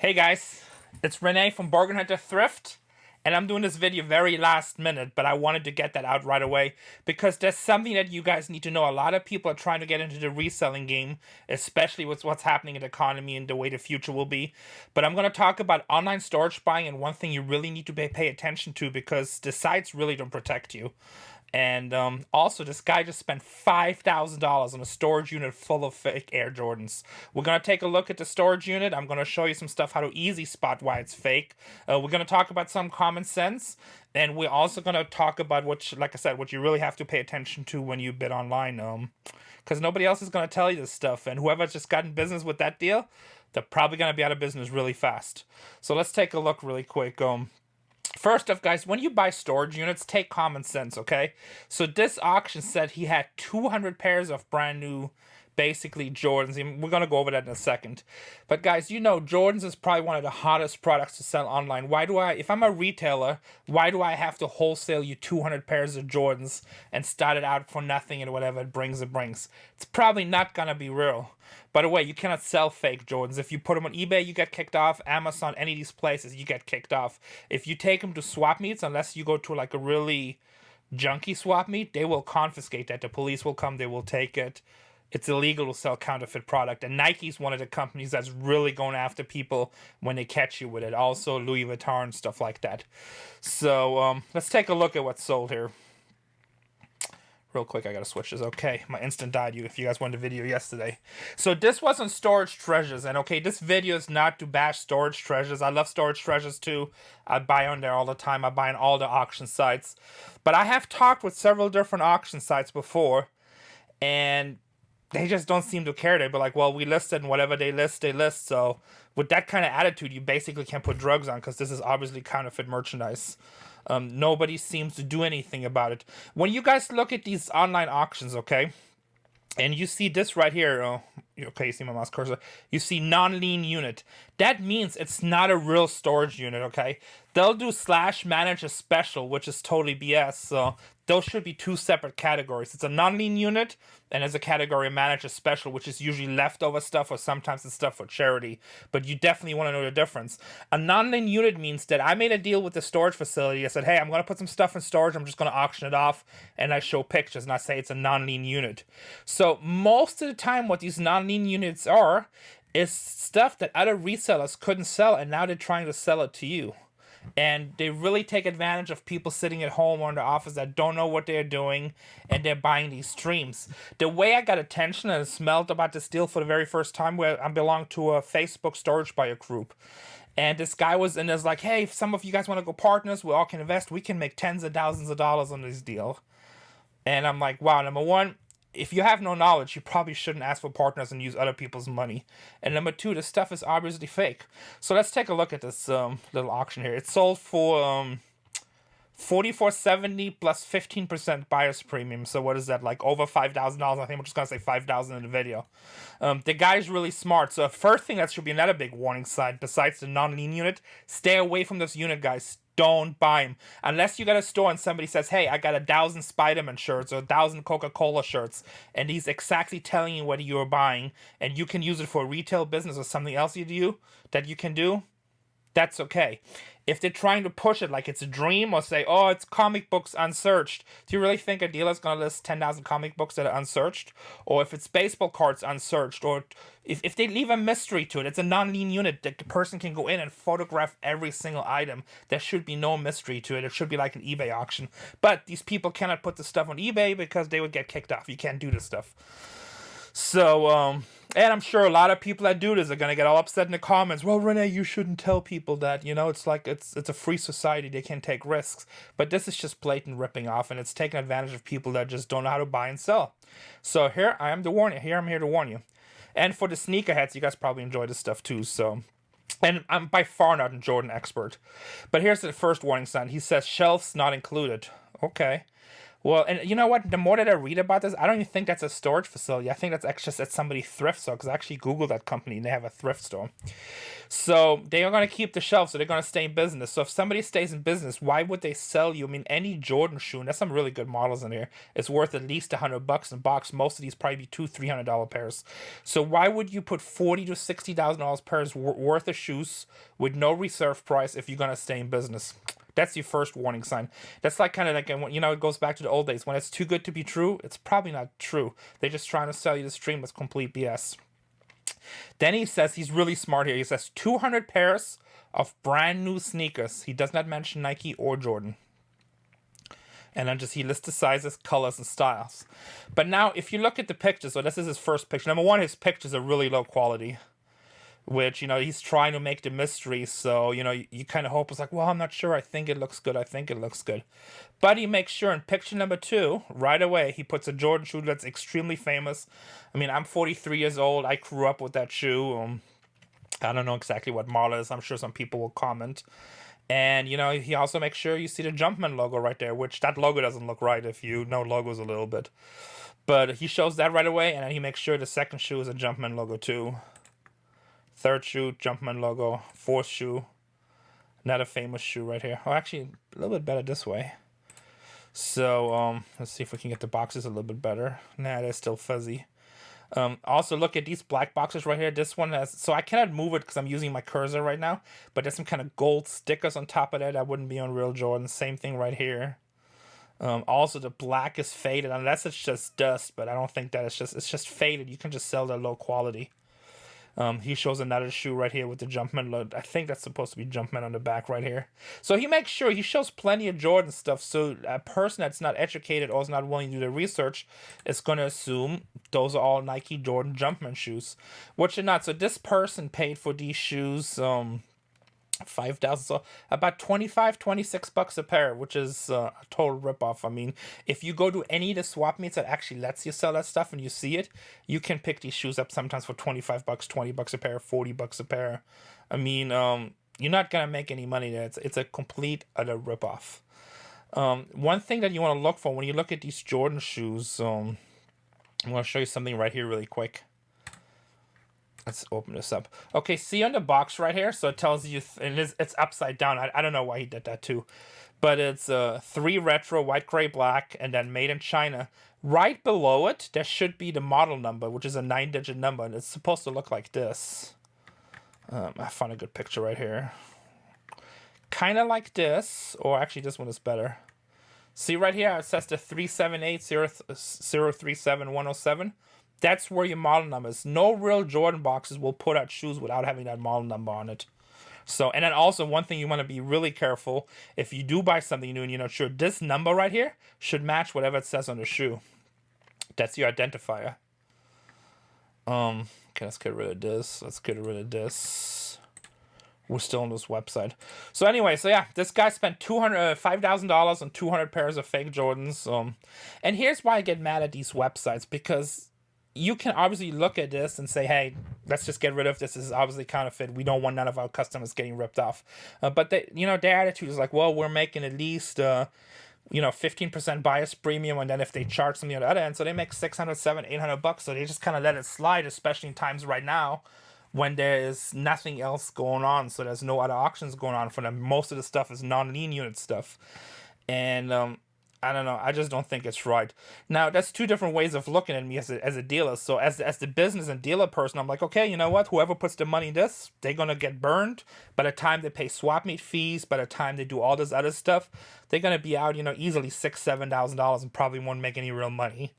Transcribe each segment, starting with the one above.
Hey guys, it's Renee from Bargain Hunter Thrift, and I'm doing this video very last minute, but I wanted to get that out right away because there's something that you guys need to know. A lot of people are trying to get into the reselling game, especially with what's happening in the economy and the way the future will be. But I'm going to talk about online storage buying and one thing you really need to pay attention to because the sites really don't protect you. And also, this guy just spent $5,000 on a storage unit full of fake Air Jordans. We're going to take a look at the storage unit. I'm going to show you some stuff how to easy spot why it's fake. We're going to talk about some common sense. And we're also going to talk about what, like I said, what you really have to pay attention to when you bid online. Because nobody else is going to tell you this stuff. And whoever's just got in business with that deal, they're probably going to be out of business really fast. So let's take a look really quick. First off, guys, when you buy storage units, take common sense, okay? So this auction said he had 200 pairs of brand new, basically, Jordans. And we're going to go over that in a second. But guys, you know, Jordans is probably one of the hottest products to sell online. If I'm a retailer, why do I have to wholesale you 200 pairs of Jordans and start it out for nothing and whatever it brings? It's probably not going to be real. By the way, you cannot sell fake Jordans. If you put them on eBay, you get kicked off. Amazon, any of these places, you get kicked off. If you take them to swap meets, unless you go to like a really junky swap meet, they will confiscate that. The police will come, they will take it. It's illegal to sell counterfeit product. And Nike's one of the companies that's really going after people when they catch you with it. Also Louis Vuitton and stuff like that. So let's take a look at what's sold here. Real quick, I gotta switch this. Okay, my instant died if you guys wanted the video yesterday. So this was on Storage Treasures, and okay, this video is not to bash Storage Treasures. I love Storage Treasures too. I buy on there all the time. I buy on all the auction sites. But I have talked with several different auction sites before, and they just don't seem to care. They'd be like, well, we listed, and whatever they list, they list. So with that kind of attitude, you basically can't put drugs on because this is obviously counterfeit merchandise. Nobody seems to do anything about it. When you guys look at these online auctions, okay, and you see this right here, okay, you see my mouse cursor, you see non-lien unit. That means it's not a real storage unit, okay? They'll do / manage a special, which is totally BS, so those should be two separate categories. It's a non-lien unit, and as a category, manage a special, which is usually leftover stuff, or sometimes it's stuff for charity. But you definitely want to know the difference. A non-lien unit means that I made a deal with the storage facility. I said, hey, I'm going to put some stuff in storage. I'm just going to auction it off, and I show pictures, and I say it's a non-lien unit. So most of the time, what these non-lien units are is stuff that other resellers couldn't sell, and now they're trying to sell it to you. And they really take advantage of people sitting at home or in the office that don't know what they're doing, and they're buying these streams. The way I got attention and smelled about this deal for the very first time, where I belong to a Facebook storage buyer group. And this guy was in this like, hey, if some of you guys want to go partners, we all can invest. We can make tens of thousands of dollars on this deal. And I'm like, wow, number one, if you have no knowledge, you probably shouldn't ask for partners and use other people's money. And number two, this stuff is obviously fake. So let's take a look at this little auction here. It sold for $44.70 plus 15% buyer's premium. So what is that, like over $5,000? I think I'm just gonna say $5,000 in the video. The guy's really smart. So first thing, that should be another big warning sign besides the non-lien unit. Stay away from this unit, guys. Don't buy them unless you got a store and somebody says, hey, I got 1,000 Spider-Man shirts or 1,000 Coca-Cola shirts, and he's exactly telling you what you're buying, and you can use it for a retail business or something else you can do. That's okay. If they're trying to push it like it's a dream or say, oh, it's comic books unsearched, do you really think a dealer's going to list 10,000 comic books that are unsearched? Or if it's baseball cards unsearched, or if they leave a mystery to it, it's a non-lien unit that the person can go in and photograph every single item. There should be no mystery to it. It should be like an eBay auction. But these people cannot put the stuff on eBay because they would get kicked off. You can't do this stuff. So, and I'm sure a lot of people that do this are gonna get all upset in the comments. Well, Renee, you shouldn't tell people that. You know, it's like it's a free society. They can take risks. But this is just blatant ripping off, and it's taking advantage of people that just don't know how to buy and sell. So here I am to warn you. I'm here to warn you. And for the sneakerheads, you guys probably enjoy this stuff too. So, and I'm by far not a Jordan expert. But here's the first warning sign. He says shelves not included. Okay. Well, and you know what? The more that I read about this, I don't even think that's a storage facility. I think that's actually just at somebody's thrift store, because I actually Googled that company, and they have a thrift store. So they are going to keep the shelf, so they're going to stay in business. So if somebody stays in business, why would they sell you? I mean, any Jordan shoe, and there's some really good models in here, it's worth at least $100 in box. Most of these probably be $200-$300 pairs. So why would you put $40,000 to $60,000 pairs worth of shoes with no reserve price if you're going to stay in business? That's your first warning sign. That's like kind of like, it goes back to the old days. When it's too good to be true, it's probably not true. They're just trying to sell you this dream that's complete BS. Then he says, he's really smart here. He says 200 pairs of brand new sneakers. He does not mention Nike or Jordan. And then he lists the sizes, colors, and styles. But now, if you look at the pictures, so this is his first picture. Number one, his pictures are really low quality, which, he's trying to make the mystery. So, you kind of hope it's like, well, I'm not sure. I think it looks good. I think it looks good. But he makes sure in picture number 2, right away, he puts a Jordan shoe that's extremely famous. I mean, I'm 43 years old. I grew up with that shoe. I don't know exactly what model it is. I'm sure some people will comment. And, he also makes sure you see the Jumpman logo right there, which that logo doesn't look right if you know logos a little bit. But he shows that right away, and then he makes sure the second shoe is a Jumpman logo too. Third shoe, Jumpman logo. Fourth shoe, another famous shoe right here. Oh, actually, a little bit better this way. So, let's see if we can get the boxes a little bit better. Nah, they're still fuzzy. Also, look at these black boxes right here. This one has, so I cannot move it because I'm using my cursor right now, but there's some kind of gold stickers on top of that wouldn't be on real Jordan. Same thing right here. Also, the black is faded, unless it's just dust, but I don't think that it's just faded. You can just sell that low quality. He shows another shoe right here with the Jumpman logo. I think that's supposed to be Jumpman on the back right here. So he makes sure, he shows plenty of Jordan stuff, so a person that's not educated or is not willing to do the research is going to assume those are all Nike Jordan Jumpman shoes, which are not. So this person paid for these shoes, 5,000, so about $25-$26 a pair, which is a total ripoff. I mean, if you go to any of the swap meets that actually lets you sell that stuff and you see it, you can pick these shoes up sometimes for $25, $20 a pair, $40 a pair. I mean, you're not gonna make any money there. It's a complete utter ripoff. One thing that you want to look for when you look at these Jordan shoes, I'm gonna show you something right here really quick. Let's open this up. Okay, see on the box right here, so it tells you, and it's upside down. I don't know why he did that too. But it's 3 retro, white, gray, black, and then made in China. Right below it, there should be the model number, which is a 9-digit number, and it's supposed to look like this. I found a good picture right here. Kind of like this, or actually this one is better. See right here, it says the 378-037-107. That's where your model number is. No real Jordan boxes will put out shoes without having that model number on it. So, and then also one thing you want to be really careful, if you do buy something new and you're not sure, this number right here should match whatever it says on the shoe. That's your identifier. Okay, let's get rid of this. Let's get rid of this. We're still on this website. So anyway, so yeah, this guy spent $5,000 on 200 pairs of fake Jordans. And here's why I get mad at these websites, because you can obviously look at this and say, hey, let's just get rid of this. This is obviously counterfeit. We don't want none of our customers getting ripped off. But they, their attitude is like, well, we're making at least 15% bias premium, and then if they charge something on the other end, so they make $600, $700, $800. So they just kind of let it slide, especially in times right now when there is nothing else going on. So there's no other auctions going on for them. Most of the stuff is non-lien unit stuff. And I don't know. I just don't think it's right. Now, that's 2 different ways of looking at me as a dealer. So as the business and dealer person, I'm like, okay, you know what? Whoever puts the money in this, they're going to get burned. By the time they pay swap meet fees, by the time they do all this other stuff, they're going to be out, easily $6,000, $7,000 and probably won't make any real money.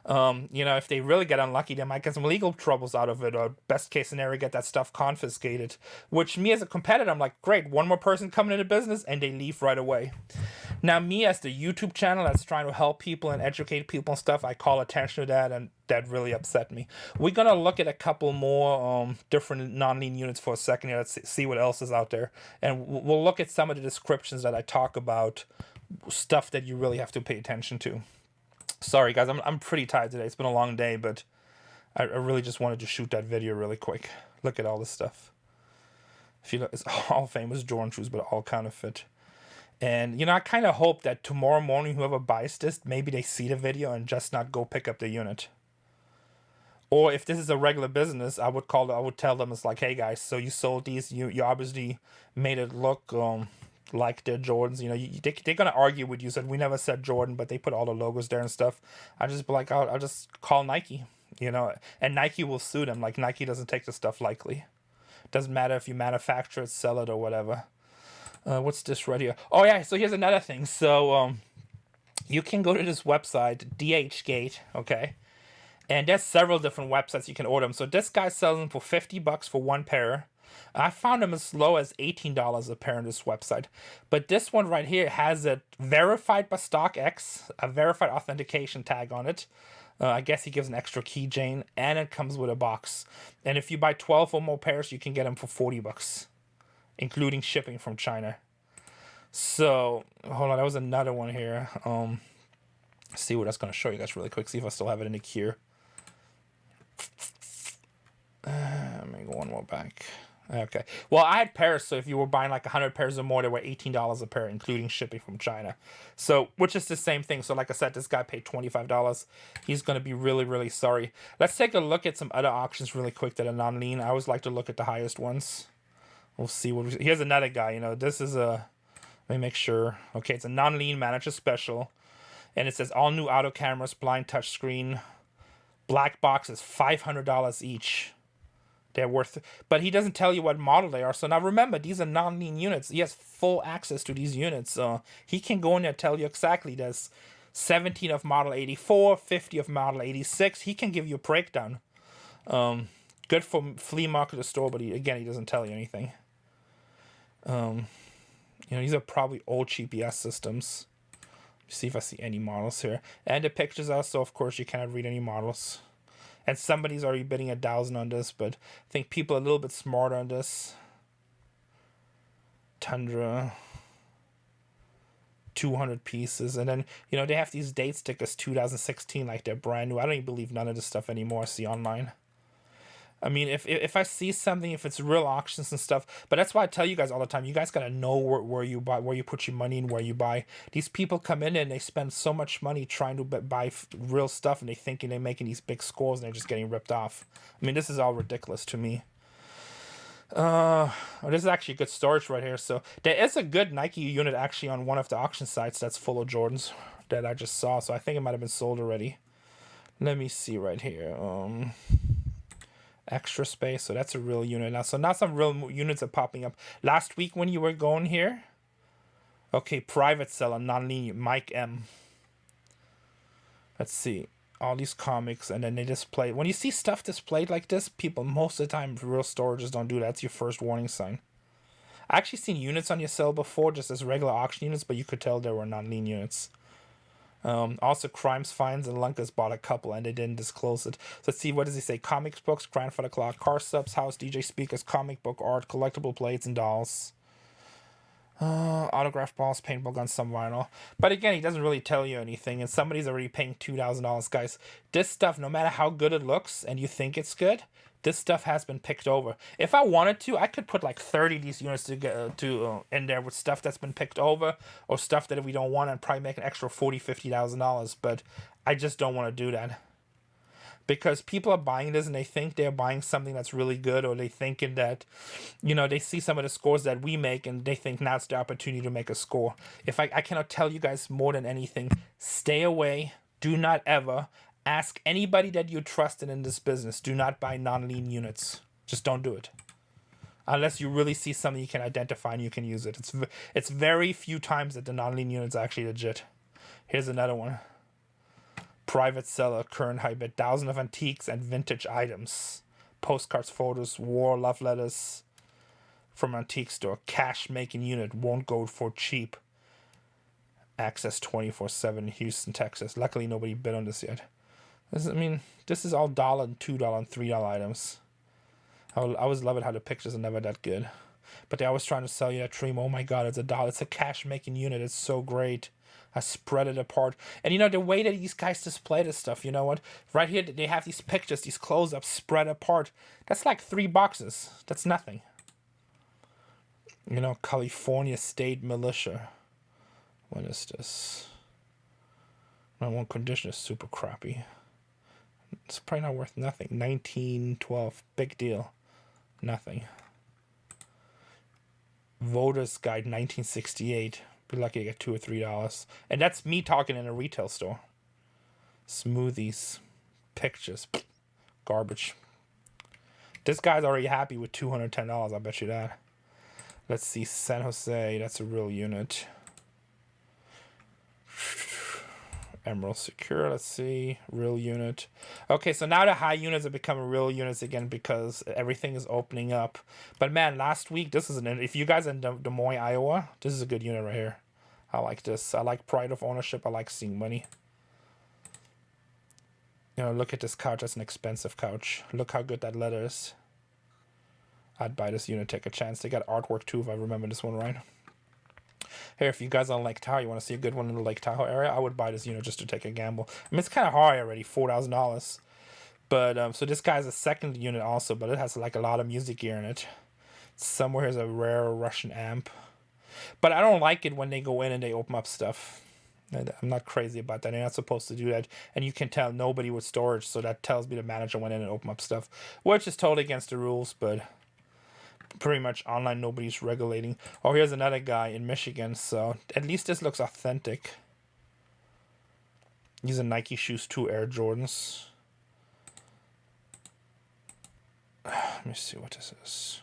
If they really get unlucky, they might get some legal troubles out of it, or best case scenario, get that stuff confiscated. Which me as a competitor, I'm like, great, one more person coming into business, and they leave right away. Now, me as the YouTube channel that's trying to help people and educate people and stuff, I call attention to that, and that really upset me. We're gonna look at a couple more different non-lien units for a second here. Let's see what else is out there, and we'll look at some of the descriptions that I talk about, stuff that you really have to pay attention to. Sorry guys, I'm pretty tired today. It's been a long day, but I really just wanted to shoot that video really quick. Look at all this stuff. If you look, it's all famous Jordan shoes, but all counterfeit. And I kind of hope that tomorrow morning, whoever buys this, maybe they see the video and just not go pick up the unit. Or if this is a regular business, I would tell them, it's like, hey guys, so you sold these, you obviously made it look like they're Jordans. You know, they're gonna argue with you, said we never said Jordan, but they put all the logos there and stuff. I just be like, I'll just call Nike, you know, and Nike will sue them. Like, Nike doesn't take the stuff lightly. Doesn't matter if you manufacture it, sell it, or whatever. What's this right here? Oh yeah, so here's another thing. So you can go to this website, DHgate, okay? And there's several different websites you can order them. So this guy sells them for $50 for one pair. I found them as low as $18 a pair on this website. But this one right here has it verified by StockX, a verified authentication tag on it. I guess he gives an extra keychain, and it comes with a box. And if you buy 12 or more pairs, you can get them for $40, including shipping from China. So, hold on, that was another one here. See what I was going to show you guys really quick. See if I still have it in the queue. Let me go one more back. Okay. Well, I had pairs, so if you were buying like 100 pairs or more, they were $18 a pair, including shipping from China. So, which is the same thing. So, like I said, this guy paid $25. He's going to be really, really sorry. Let's take a look at some other auctions really quick that are non-lien. I always like to look at the highest ones. We'll see what here's another guy. You know, this is a. Let me make sure. Okay, it's a non-lien manager special, and it says all new auto cameras, blind touch screen, black boxes, $500 each. They're worth, but he doesn't tell you what model they are. So now remember, these are non-lien units. He has full access to these units. He can go in there and tell you exactly there's 17 of model 84, 50 of model 86. He can give you a breakdown. Good for flea market or store, but he doesn't tell you anything. You know, these are probably old GPS systems. See if I see any models here. And the pictures are, so of course you cannot read any models. And somebody's already bidding $1,000 on this, but I think people are a little bit smarter on this. Tundra, 200 pieces, and then you know they have these date stickers, 2016, like they're brand new. I don't even believe none of this stuff anymore. I see online. I mean, if I see something, if it's real auctions and stuff, but that's why I tell you guys all the time, you guys gotta know where you buy, where you put your money and where you buy. These people come in and they spend so much money trying to buy real stuff, and they thinking they're making these big scores, and they're just getting ripped off. I mean, this is all ridiculous to me. Oh, this is actually good storage right here. So there is a good Nike unit actually on one of the auction sites that's full of Jordans that I just saw. So I think it might have been sold already. Let me see right here. Extra space, so that's a real unit now. So now some real units are popping up. Last week when you were going here, okay, private seller, non-lien, Mike M. Let's see, all these comics, and then they display. When you see stuff displayed like this, people most of the time, real storages don't do that. That's your first warning sign. I actually seen units on your sale before, just as regular auction units, but you could tell there were non-lien units. Also, Crimes Finds and Lunkas bought a couple and they didn't disclose it. So let's see, what does he say? Comics books, Grandfather Clock, car subs, house DJ speakers, comic book art, collectible plates and dolls. Autograph balls, paintball guns, some vinyl. But again, he doesn't really tell you anything, and somebody's already paying $2,000. Guys, this stuff, no matter how good it looks and you think it's good, this stuff has been picked over. If I wanted to, I could put like 30 of these units in there with stuff that's been picked over, or stuff that if we don't want, I'd probably make an extra $40,000-$50,000. But I just don't want to do that, because people are buying this and they think they're buying something that's really good, or they thinking that, you know, they see some of the scores that we make and they think now it's the opportunity to make a score. If I cannot tell you guys more than anything, stay away. Do not ever ask anybody that you trusted in this business. Do not buy non-lien units. Just don't do it. Unless you really see something you can identify and you can use it. It's very few times that the non-lien unit's actually legit. Here's another one. Private seller, current high bid, 1,000 of antiques and vintage items. Postcards, photos, war, love letters from antique store. Cash making unit, won't go for cheap. Access 24/7, Houston, Texas. Luckily nobody bid on this yet. This is all $1 and $2 and $3 items. I always love it how the pictures are never that good. But they're always trying to sell you that dream. Oh my God, it's $1. It's a cash making unit. It's so great. I spread it apart. And you know, the way that these guys display this stuff, you know what? Right here, they have these pictures, these close-ups spread apart. That's like 3 boxes. That's nothing. You know, California State Militia. What is this? My one condition is super crappy. It's probably not worth nothing. 1912, big deal. Nothing. Voters Guide 1968. Be lucky to get $2 or $3. And that's me talking in a retail store. Smoothies. Pictures. Garbage. This guy's already happy with $210. I bet you that. Let's see. San Jose. That's a real unit. Emerald Secure, let's see, real unit. Okay, so now the high units are becoming real units again because everything is opening up. But man, last week, this is if you guys are in Des Moines, Iowa, this is a good unit right here. I like this. I like pride of ownership. I like seeing money. You know, look at this couch. That's an expensive couch. Look how good that leather is. I'd buy this unit, take a chance. They got artwork too, if I remember this one right. Here, if you guys on Lake Tahoe, you want to see a good one in the Lake Tahoe area, I would buy this unit just to take a gamble. I mean, it's kind of high already, $4,000. But, so this guy's a second unit also, but it has like a lot of music gear in it. Somewhere is a rare Russian amp. But I don't like it when they go in and they open up stuff. I'm not crazy about that. They're not supposed to do that. And you can tell nobody with storage, so that tells me the manager went in and opened up stuff. Which is totally against the rules, but pretty much online nobody's regulating. Oh, here's another guy in Michigan, so at least this looks authentic. These are Nike shoes, 2 Air Jordans. Let me see what this is.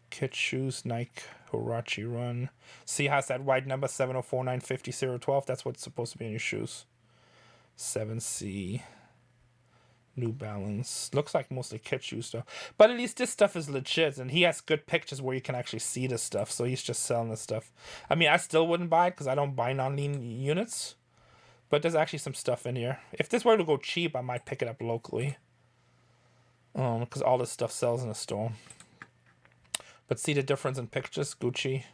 Kid shoes, Nike Huarache Run. See how it's that white number 704950012? That's what's supposed to be in your shoes. 7C. New Balance. Looks like mostly kid shoes though. But at least this stuff is legit, and he has good pictures where you can actually see this stuff, so he's just selling this stuff. I mean, I still wouldn't buy it because I don't buy non-lien units. But there's actually some stuff in here. If this were to go cheap, I might pick it up locally. Because all this stuff sells in a store. But see the difference in pictures? Gucci.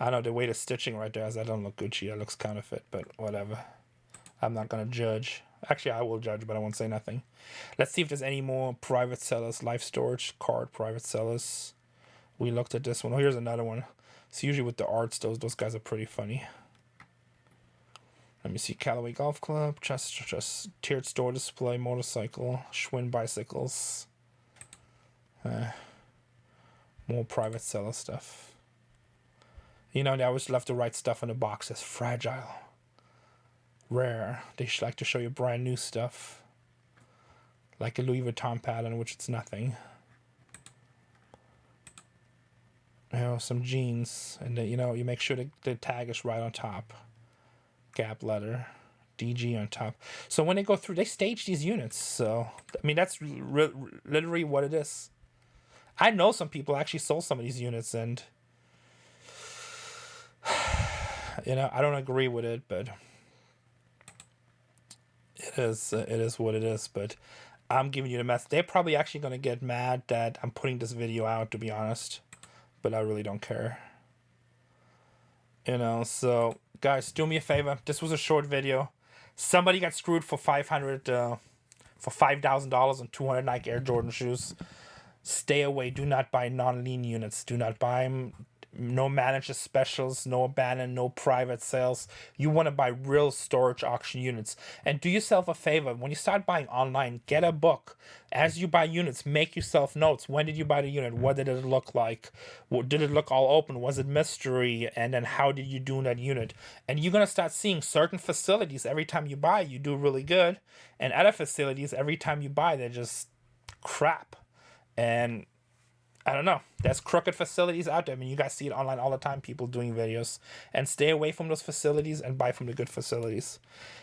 I know the way the stitching right there is, that don't look Gucci. That looks counterfeit, but whatever. I'm not going to judge. Actually, I will judge, but I won't say nothing. Let's see if there's any more private sellers. Life storage, card, private sellers. We looked at this one. Oh, here's another one. So usually with the arts, those guys are pretty funny. Let me see. Callaway Golf Club, just tiered store display, motorcycle, Schwinn bicycles. More private seller stuff. You know, they always love to write stuff on the box as fragile. Rare. They like to show you brand new stuff. Like a Louis Vuitton pattern, which it's nothing. You know, some jeans. And then, you know, you make sure the tag is right on top. Gap letter. DG on top. So when they go through, they stage these units. So, I mean, that's literally what it is. I know some people actually sold some of these units, and you know, I don't agree with it, but it is what it is. But I'm giving you the message. They're probably actually going to get mad that I'm putting this video out, to be honest, but I really don't care. You know, so guys, do me a favor. This was a short video. Somebody got screwed for $5,000 on 200 Nike Air Jordan shoes. Stay away. Do not buy non-lien units. Do not buy them. No manager specials, no abandon, no private sales. You want to buy real storage auction units. And do yourself a favor. When you start buying online, get a book. As you buy units, make yourself notes. When did you buy the unit? What did it look like? Did it look all open? Was it mystery? And then how did you do in that unit? And you're going to start seeing certain facilities every time you buy, you do really good. And other facilities, every time you buy, they're just crap. And I don't know. There's crooked facilities out there. I mean, you guys see it online all the time, people doing videos. And stay away from those facilities and buy from the good facilities.